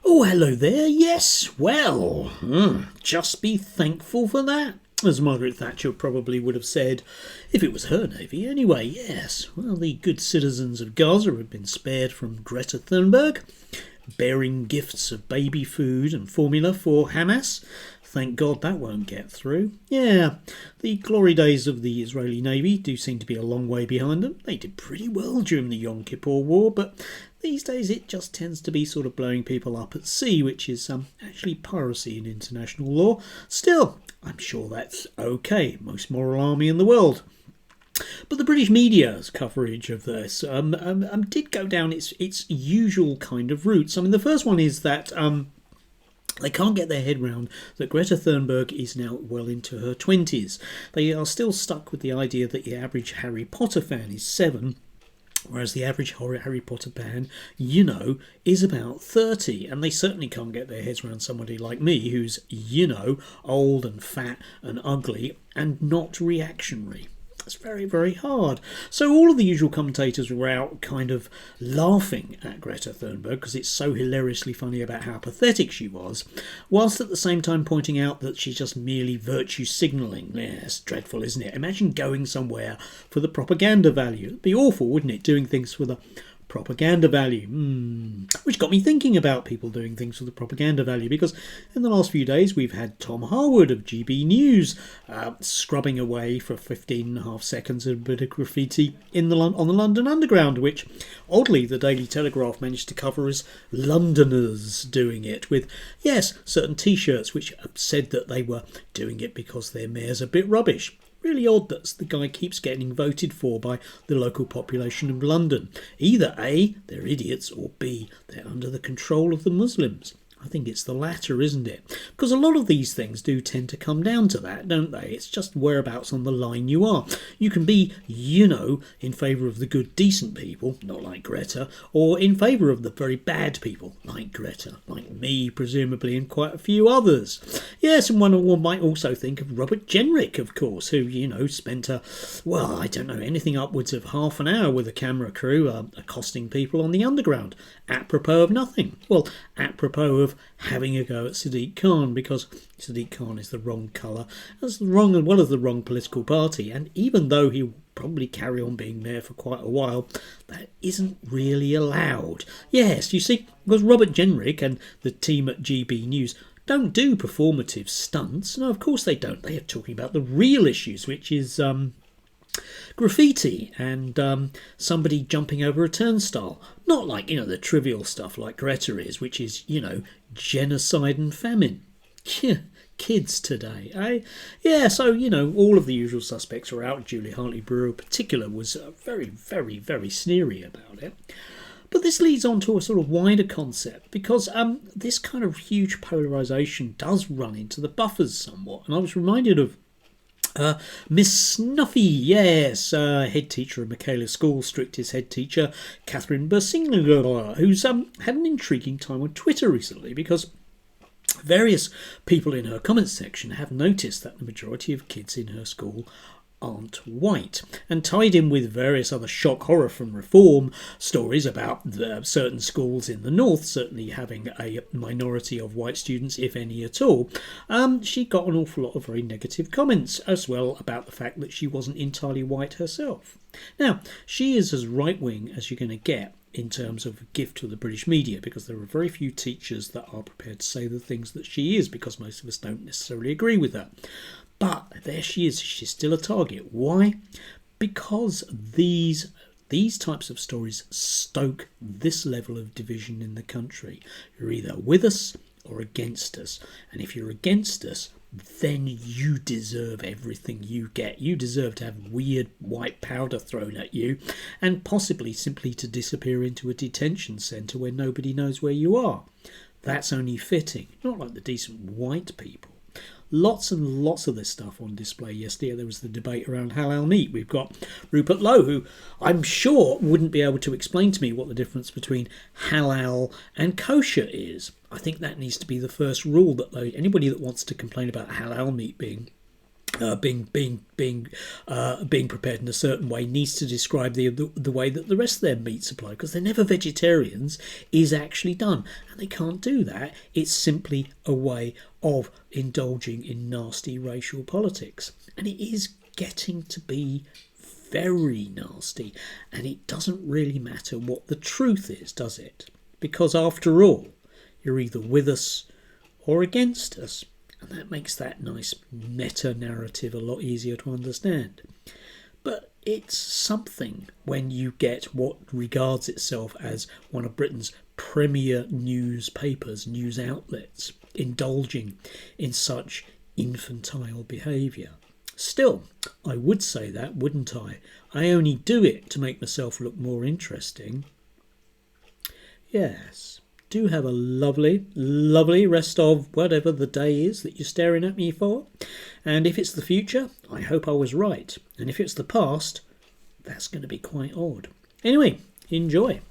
Oh, hello there. Yes, well, just be thankful for that. As Margaret Thatcher probably would have said, if it was her navy anyway, yes. Well, the good citizens of Gaza have been spared from Greta Thunberg, bearing gifts of baby food and formula for Hamas. Thank God that won't get through. Yeah, the glory days of the Israeli Navy do seem to be a long way behind them. They did pretty well during the Yom Kippur War, but these days it just tends to be sort of blowing people up at sea, which is actually piracy in international law. Still, I'm sure that's okay. Most moral army in the world. But the British media's coverage of this did go down its usual kind of routes. I mean, the first one is that they can't get their head round that Greta Thunberg is now well into her 20s. They are still stuck with the idea that the average Harry Potter fan is 7, whereas the average Harry Potter fan, is about 30. And they certainly can't get their heads around somebody like me who's, old and fat and ugly and not reactionary. It's very, very hard. So all of the usual commentators were out kind of laughing at Greta Thunberg because it's so hilariously funny about how pathetic she was, whilst at the same time pointing out that she's just merely virtue signalling. Yes, dreadful, isn't it? Imagine going somewhere for the propaganda value. It'd be awful, wouldn't it? Doing things for the propaganda value. Which got me thinking about people doing things for the propaganda value, because in the last few days we've had Tom Harwood of GB News scrubbing away for 15.5 seconds a bit of graffiti on the London Underground, which oddly the Daily Telegraph managed to cover as Londoners doing it, with certain t-shirts which said that they were doing it because their mayor's a bit rubbish. Really odd that the guy keeps getting voted for by the local population of London. Either A, they're idiots, or B, they're under the control of the Muslims. I think it's the latter, isn't it? Because a lot of these things do tend to come down to that, don't they? It's just whereabouts on the line you are. You can be, in favour of the good, decent people, not like Greta, or in favour of the very bad people, like Greta, like me, presumably, and quite a few others. Yes, and one might also think of Robert Jenrick, of course, who, spent anything upwards of half an hour with a camera crew accosting people on the Underground, apropos of nothing. Well, apropos of having a go at Sadiq Khan, because Sadiq Khan is the wrong colour, as well as the wrong political party, and even though he will probably carry on being mayor for quite a while, that isn't really allowed. Yes, you see, because Robert Jenrick and the team at GB News don't do performative stunts. No, of course they don't. They are talking about the real issues, which is graffiti and somebody jumping over a turnstile. Not like, the trivial stuff like Greta is, which is, genocide and famine. Kids today, eh? Yeah, so, all of the usual suspects are out. Julie Hartley-Brewer in particular was very, very, very sneery about it. But this leads on to a sort of wider concept, because this kind of huge polarisation does run into the buffers somewhat. And I was reminded of Miss Snuffy, yes, head teacher of Michaela School, strictest head teacher, Catherine Bersingler, who's had an intriguing time on Twitter recently, because various people in her comments section have noticed that the majority of kids in her school aren't white, and tied in with various other shock horror from reform stories about certain schools in the north certainly having a minority of white students, if any at all. She got an awful lot of very negative comments as well about the fact that she wasn't entirely white herself. Now, she is as right-wing as you're going to get in terms of a gift to the British media, because there are very few teachers that are prepared to say the things that she is, because most of us don't necessarily agree with her. But there she is. She's still a target. Why? Because these types of stories stoke this level of division in the country. You're either with us or against us. And if you're against us, then you deserve everything you get. You deserve to have weird white powder thrown at you, and possibly simply to disappear into a detention centre where nobody knows where you are. That's only fitting. Not like the decent white people. Lots and lots of this stuff on display yesterday. There was the debate around halal meat. We've got Rupert Lowe, who I'm sure wouldn't be able to explain to me what the difference between halal and kosher is. I think that needs to be the first rule, that anybody that wants to complain about halal meat being being prepared in a certain way needs to describe the way that the rest of their meat supply, because they're never vegetarians, is actually done, and they can't do that. It's simply a way of indulging in nasty racial politics, and it is getting to be very nasty, and it doesn't really matter what the truth is, does it? Because after all, you're either with us or against us. And that makes that nice meta-narrative a lot easier to understand. But it's something when you get what regards itself as one of Britain's premier newspapers, news outlets, indulging in such infantile behaviour. Still, I would say that, wouldn't I? I only do it to make myself look more interesting. Yes. Do have a lovely, lovely rest of whatever the day is that you're staring at me for. And if it's the future, I hope I was right. And if it's the past, that's going to be quite odd. Anyway, enjoy.